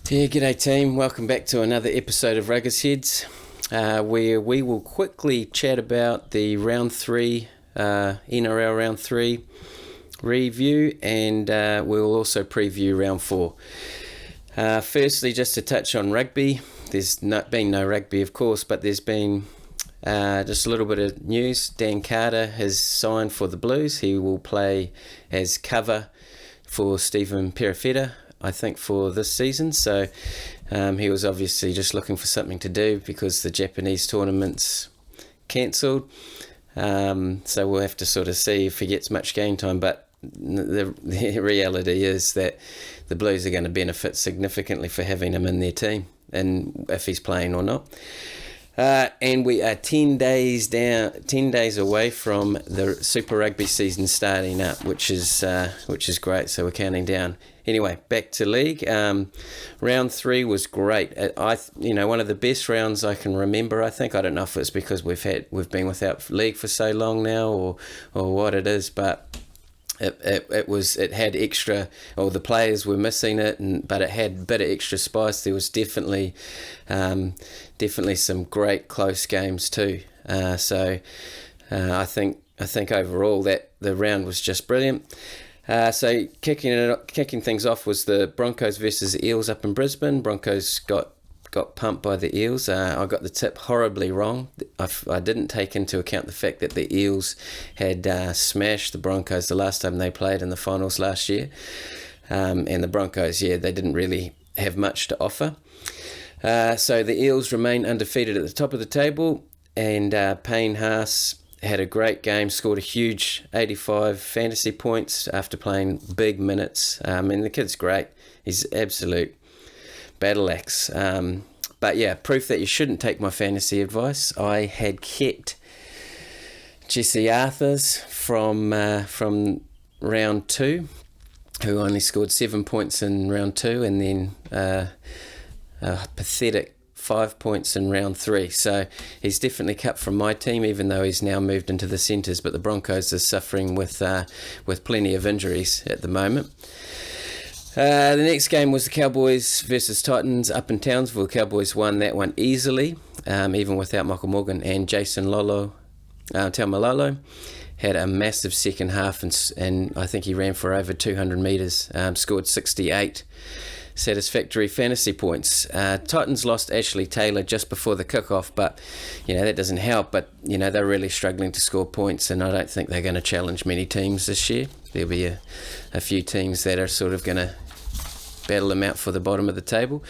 Yeah, g'day team. Welcome back to another episode of Ruggerzheadz, where we will quickly chat about the round 3, NRL round 3 review, and we'll also preview round 4. Firstly, just to touch on rugby, there's been no rugby of course, but there's been just a little bit of news. Dan Carter has signed for the Blues. He will play as cover for Stephen Perifetta, I think, for this season. So he was obviously just looking for something to do because the Japanese tournament's cancelled. So we'll have to sort of see if he gets much game time. But the reality is that the Blues are going to benefit significantly for having him in their team, and if he's playing or not. And we are 10 days away from the Super Rugby season starting up, which is great. So we're counting down. Anyway, back to league. Round 3 was great. One of the best rounds I can remember. I think, I don't know if it's because we've been without league for so long now, or what it is, but it had extra, or the players were missing it, but it had a bit of extra spice. There was definitely some great close games too. So I think overall that the round was just brilliant. So kicking things off was the Broncos versus the Eels up in Brisbane. Broncos got pumped by the Eels. I got the tip horribly wrong. I didn't take into account the fact that the Eels had smashed the Broncos the last time they played in the finals last year. And the Broncos, they didn't really have much to offer. So the Eels remain undefeated at the top of the table, and Payne Haas had a great game, scored a huge 85 fantasy points after playing big minutes. And the kid's great. He's absolute battle axe. But yeah, proof that you shouldn't take my fantasy advice. I had kept Jesse Arthurs from round 2, who only scored 7 points in round 2, and then a pathetic 5 points in round 3. So he's definitely cut from my team, even though he's now moved into the centres. But the Broncos are suffering with plenty of injuries at the moment. The next game was the Cowboys versus Titans up in Townsville. The Cowboys won that one easily, even without Michael Morgan, and Jason Taumalolo had a massive second half, and I think he ran for over 200 metres, scored 68 satisfactory fantasy points. Titans lost Ashley Taylor just before the kickoff, but that doesn't help. But they're really struggling to score points, and I don't think they're going to challenge many teams this year. There'll be a few teams that are sort of going to battle them out for the bottom of the table.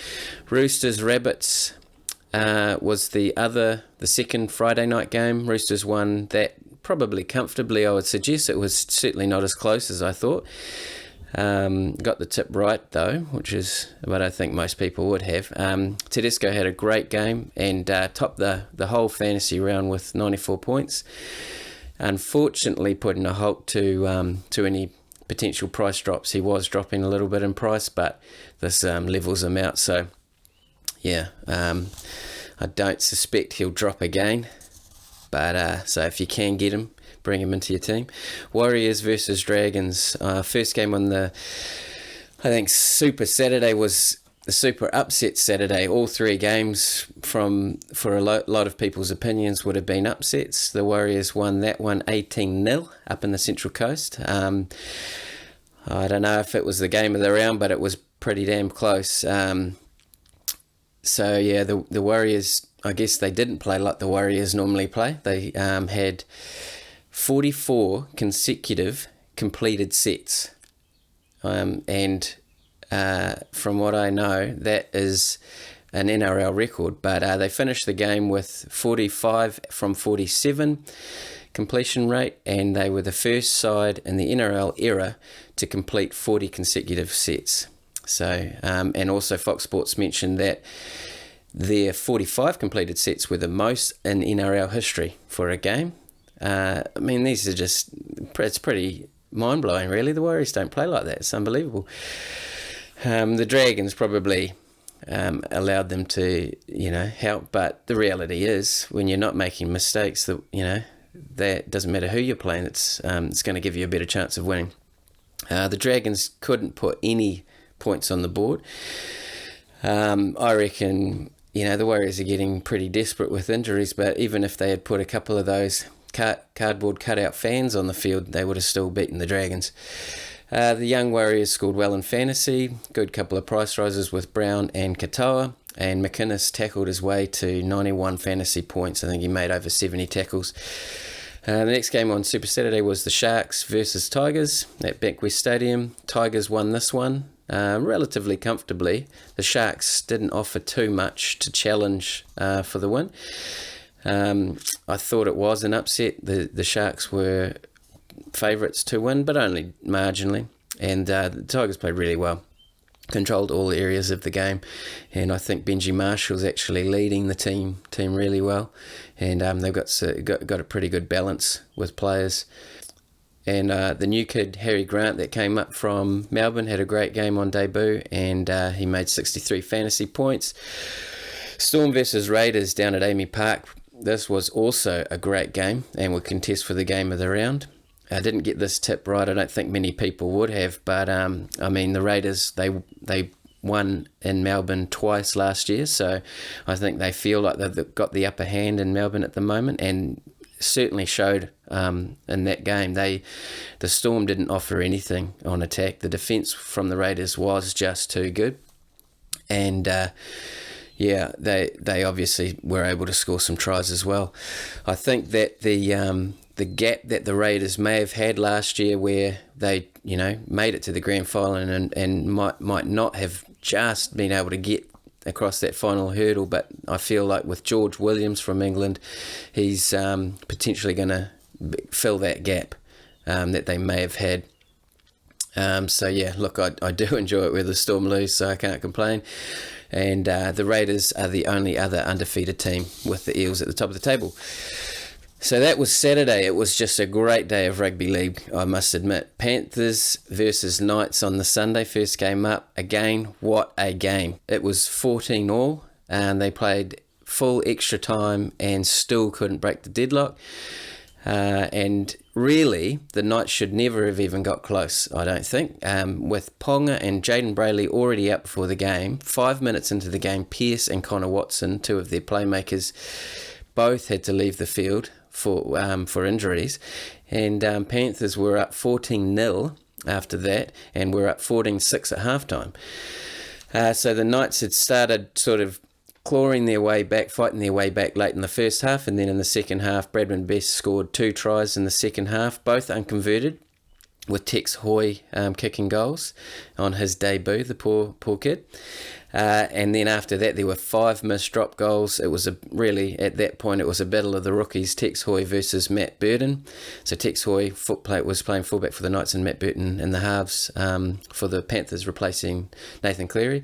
Roosters Rabbits was the second Friday night game. Roosters won that probably comfortably, I would suggest. It was certainly not as close as I thought. Got the tip right though, which is what I think most people would have. Tedesco had a great game and topped the whole fantasy round with 94 points. Unfortunately, putting a halt to any potential price drops. He was dropping a little bit in price, but this levels him out. So yeah, I don't suspect he'll drop again. But so if you can get him, bring him into your team. Warriors versus Dragons. First game on the, I think, Super Saturday was the Super Upset Saturday. All 3 games, for a lot of people's opinions, would have been upsets. The Warriors won that one 18-0 up in the Central Coast. I don't know if it was the game of the round, but it was pretty damn close. So yeah, the Warriors, I guess they didn't play like the Warriors normally play. They had 44 consecutive completed sets. And from what I know, that is an NRL record. But they finished the game with 45 from 47 completion rate, and they were the first side in the NRL era to complete 40 consecutive sets. So, and also Fox Sports mentioned that their 45 completed sets were the most in NRL history for a game. These are just, it's pretty mind-blowing, really. The Warriors don't play like that. It's unbelievable. The Dragons probably allowed them to, help, but the reality is, when you're not making mistakes, that doesn't matter who you're playing, it's going to give you a better chance of winning. The Dragons couldn't put any points on the board. I reckon, the Warriors are getting pretty desperate with injuries, but even if they had put a couple of those cardboard cutout fans on the field, they would have still beaten the Dragons. The young Warriors scored well in fantasy, good couple of price rises with Brown and Katoa, and McInnes tackled his way to 91 fantasy points. I think he made over 70 tackles. The next game on Super Saturday was the Sharks versus Tigers at Bankwest Stadium. Tigers won this one relatively comfortably. The Sharks didn't offer too much to challenge for the win. I thought it was an upset. The Sharks were favourites to win, but only marginally. And the Tigers played really well, controlled all areas of the game, and I think Benji Marshall's actually leading the team really well, and they've got a pretty good balance with players. And the new kid Harry Grant that came up from Melbourne had a great game on debut, and he made 63 fantasy points. Storm versus Raiders down at Amy Park. This was also a great game and will contest for the game of the round. I didn't get this tip right. I don't think many people would have, but the Raiders, they won in Melbourne twice last year, so I think they feel like they've got the upper hand in Melbourne at the moment, and certainly showed in that game. The Storm didn't offer anything on attack. The defence from the Raiders was just too good, and they obviously were able to score some tries as well. I think that the gap that the Raiders may have had last year, where they made it to the grand final and might not have just been able to get across that final hurdle, but I feel like with George Williams from England, he's potentially going to fill that gap that they may have had. I do enjoy it where the Storm lose, so I can't complain. And the Raiders are the only other undefeated team with the Eels at the top of the table. So that was Saturday. It was just a great day of rugby league, I must admit. Panthers versus Knights on the Sunday, first game up. Again, what a game. It was 14-all, and they played full extra time and still couldn't break the deadlock. And really, the Knights should never have even got close, I don't think. With Ponga and Jaden Brayley already out before the game, 5 minutes into the game, Pearce and Connor Watson, two of their playmakers, both had to leave the field for injuries, and Panthers were up 14-0 after that, and were up 14-6 at halftime. So the Knights had started sort of clawing their way back, fighting their way back late in the first half, and then in the second half, Bradman Best scored 2 tries in the second half, both unconverted, with Tex Hoy kicking goals on his debut, the poor kid. And then after that, there were 5 missed drop goals. It was at that point, it was a battle of the rookies, Tex Hoy versus Matt Burton. So Tex Hoy was playing fullback for the Knights, and Matt Burton in the halves for the Panthers, replacing Nathan Cleary.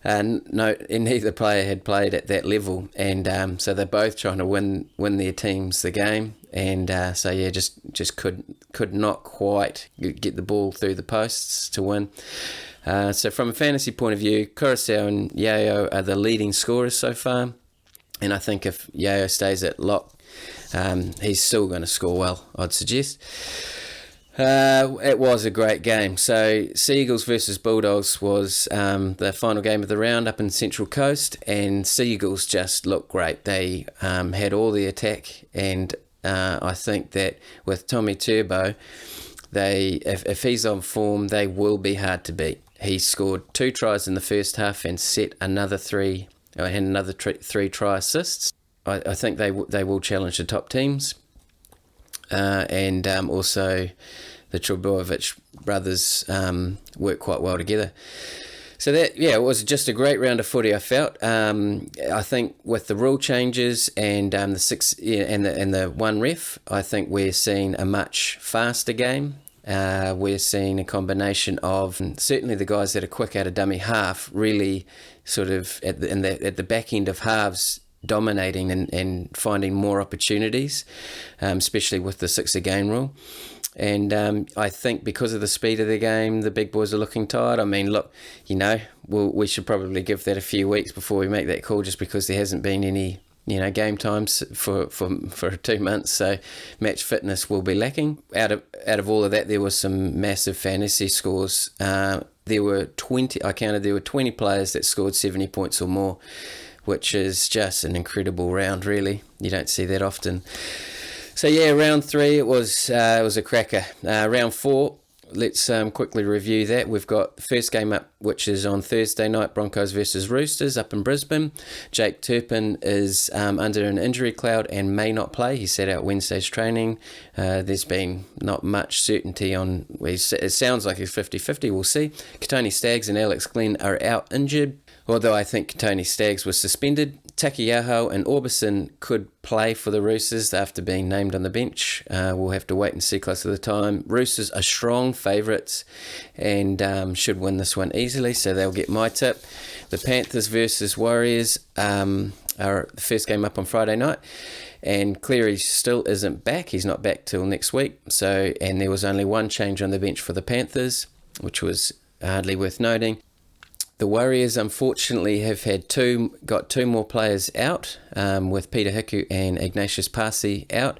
And neither player had played at that level, and so they're both trying to win their teams the game, and just could not quite get the ball through the posts to win. So from a fantasy point of view, Coruscant and Yeo are the leading scorers so far, and I think if Yeo stays at lock, he's still going to score well, I'd suggest. It was a great game. So Seagulls versus Bulldogs was the final game of the round up in Central Coast, and Seagulls just looked great. They had all the attack, and I think that with Tommy Turbo, if he's on form, they will be hard to beat. He scored 2 tries in the first half and set another 3 try assists. I think they will challenge the top teams. And also the Trebojevic brothers work quite well together. So it was just a great round of footy, I felt. I think with the rule changes and the 6 and the 1 ref, I think we're seeing a much faster game. We're seeing a combination of certainly the guys that are quick out of dummy half, really sort of at the back end of halves, dominating and finding more opportunities, especially with the 6-a-game rule. And I think because of the speed of the game, the big boys are looking tired. I mean, look, we should probably give that a few weeks before we make that call, just because there hasn't been any game times for 2 months, so match fitness will be lacking. Out of all of that, there were some massive fantasy scores. There were 20. I counted. There were 20 players that scored 70 points or more, which is just an incredible round. Really, you don't see that often. So yeah, round 3 it was a cracker. Round 4. Let's quickly review that. We've got the first game up, which is on Thursday night, Broncos versus Roosters up in Brisbane. Jake Turpin is under an injury cloud and may not play. He sat out Wednesday's training. There's been not much certainty on... It sounds like he's 50-50. We'll see. Katoni Staggs and Alex Glenn are out injured, although I think Katoni Staggs was suspended. Takiaho and Orbison could play for the Roosters after being named on the bench. We'll have to wait and see close to the time. Roosters are strong favourites and should win this one easily, so they'll get my tip. The Panthers versus Warriors are the first game up on Friday night, and Cleary still isn't back. He's not back till next week. And there was only one change on the bench for the Panthers, which was hardly worth noting. The Warriors, unfortunately, have got two more players out, with Peter Hiku and Ignatius Parsi out.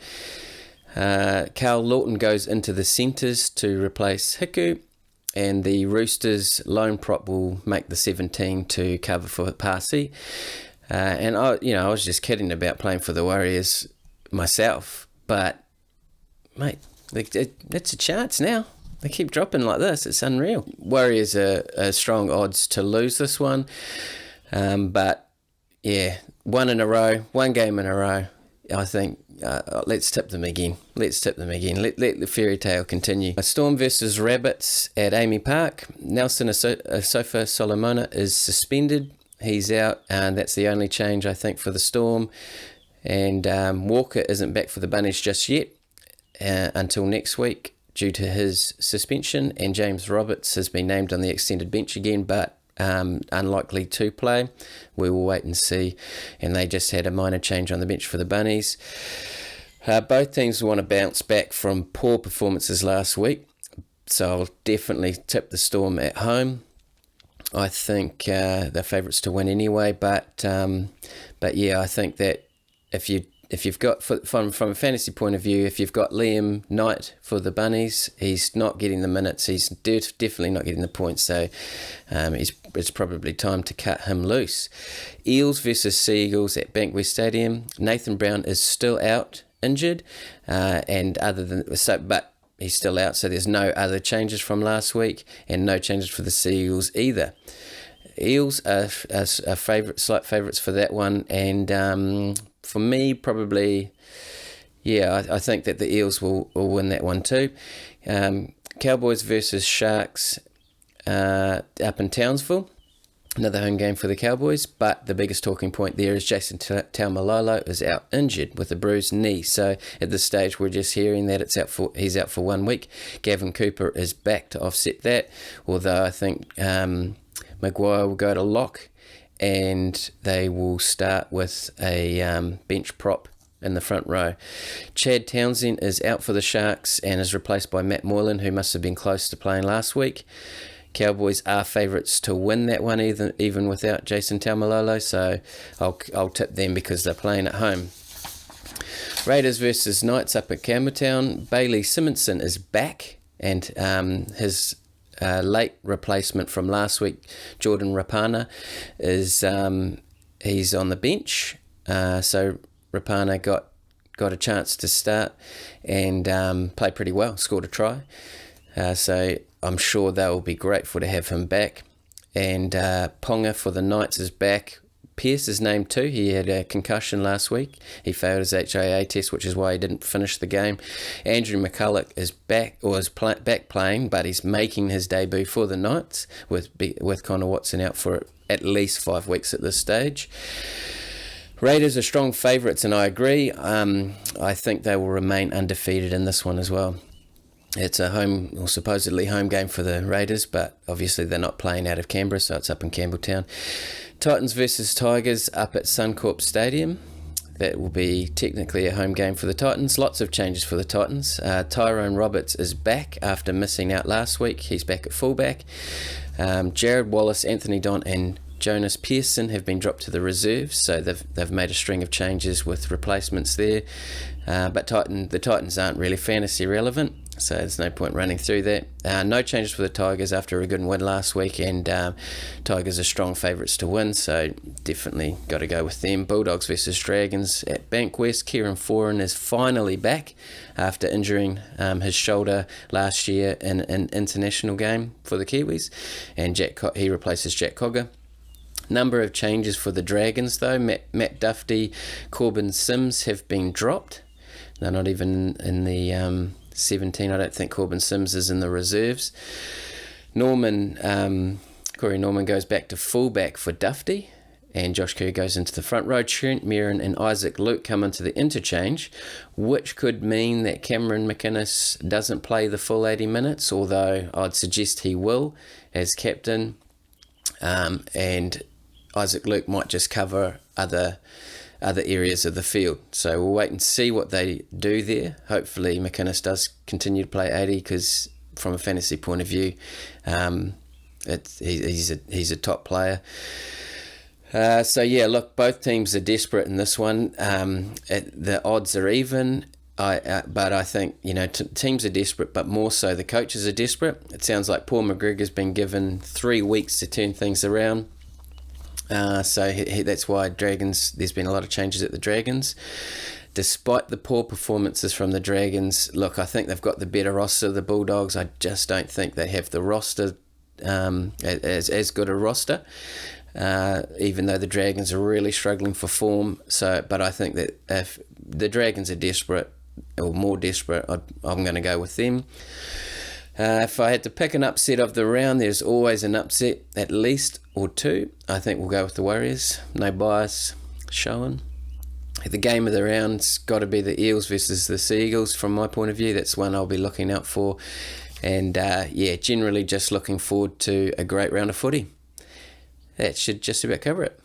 Carl Lawton goes into the centres to replace Hiku, and the Roosters lone prop will make the 17 to cover for Parsi. And I was just kidding about playing for the Warriors myself, but mate, it's a chance now. They keep dropping like this. It's unreal. Warriors are strong odds to lose this one. But, yeah, one game in a row. I think let's tip them again. Let the fairy tale continue. Storm versus Rabbits at Amy Park. Nelson Asofa Solomona is suspended. He's out, and that's the only change, I think, for the Storm. And Walker isn't back for the Bunnies just yet until next week, due to his suspension, and James Roberts has been named on the extended bench again, but unlikely to play. We will wait and see. And they just had a minor change on the bench for the Bunnies. Both teams want to bounce back from poor performances last week, so I'll definitely tip the Storm at home. I think they're favourites to win anyway, but yeah, I think that if you've got, from a fantasy point of view, if you've got Liam Knight for the Bunnies, he's not getting the minutes. He's definitely not getting the points. So it's probably time to cut him loose. Eels versus Seagulls at Bankwest Stadium. Nathan Brown is still out, injured, but he's still out. So there's no other changes from last week, and no changes for the Seagulls either. Eels are slight favourites for that one, and for me, probably, yeah, I think that the Eels will win that one too. Cowboys versus Sharks up in Townsville. Another home game for the Cowboys, but the biggest talking point there is Jason Taumalolo is out injured with a bruised knee. So at this stage, we're just hearing that he's out for 1 week. Gavin Cooper is back to offset that, although I think Maguire will go to lock, and they will start with a bench prop in the front row. Chad Townsend is out for the Sharks and is replaced by Matt Moylan, who must have been close to playing last week. Cowboys are favourites to win that one, even without Jason Taumalolo, so I'll tip them because they're playing at home. Raiders versus Knights up at Campbelltown. Bailey Simonson is back, and his late replacement from last week, Jordan Rapana, is he's on the bench. So Rapana got a chance to start and played pretty well, scored a try. So I'm sure that will be grateful to have him back. And Ponga for the Knights is back. Pearce is named too. He had a concussion last week. He failed his HIA test, which is why he didn't finish the game. Andrew McCulloch is back, or is back playing, but he's making his debut for the Knights with Connor Watson out for at least 5 weeks at this stage. Raiders are strong favourites, and I agree. I think they will remain undefeated in this one as well. It's a home, or supposedly home game for the Raiders, but obviously they're not playing out of Canberra, so it's up in Campbelltown. Titans versus Tigers up at Suncorp Stadium. That will be technically a home game for the Titans. Lots of changes for the Titans. Tyrone Roberts is back after missing out last week. He's back at fullback. Jared Wallace, Anthony Don and Jonas Pearson have been dropped to the reserves, so they've made a string of changes with replacements there. But the Titans aren't really fantasy relevant, so there's no point running through that. No changes for the Tigers after a good win last week, and Tigers are strong favourites to win, so definitely got to go with them. Bulldogs versus Dragons at Bankwest. Kieran Foran is finally back after injuring his shoulder last year in an international game for the Kiwis, and he replaces Jack Cogger. Number of changes for the Dragons though. Matt Duffy, Corbin Sims have been dropped. They're not even in the 17. I don't think Corbin Sims is in the reserves. Corey Norman goes back to fullback for Duffy, and Josh Kerr goes into the front row. Trent Merrin and Isaac Luke come into the interchange, which could mean that Cameron McInnes doesn't play the full 80 minutes, although I'd suggest he will as captain, and Isaac Luke might just cover other areas of the field. So we'll wait and see what they do there. Hopefully McInnes does continue to play 80, because from a fantasy point of view, he's a top player. So yeah, look, both teams are desperate in this one. The odds are even. But I think, teams are desperate, but more so the coaches are desperate. It sounds like Paul McGregor's been given 3 weeks to turn things around. So that's why there's been a lot of changes at the Dragons. Despite the poor performances from the Dragons, look, I think they've got the better roster of the Bulldogs. I just don't think they have the roster, as good a roster, even though the Dragons are really struggling for form. But I think that if the Dragons are desperate, or more desperate, I'm going to go with them. If I had to pick an upset of the round, there's always an upset, at least, or two. I think we'll go with the Warriors. No bias showing. The game of the round's got to be the Eels versus the Seagulls from my point of view. That's one I'll be looking out for. And generally just looking forward to a great round of footy. That should just about cover it.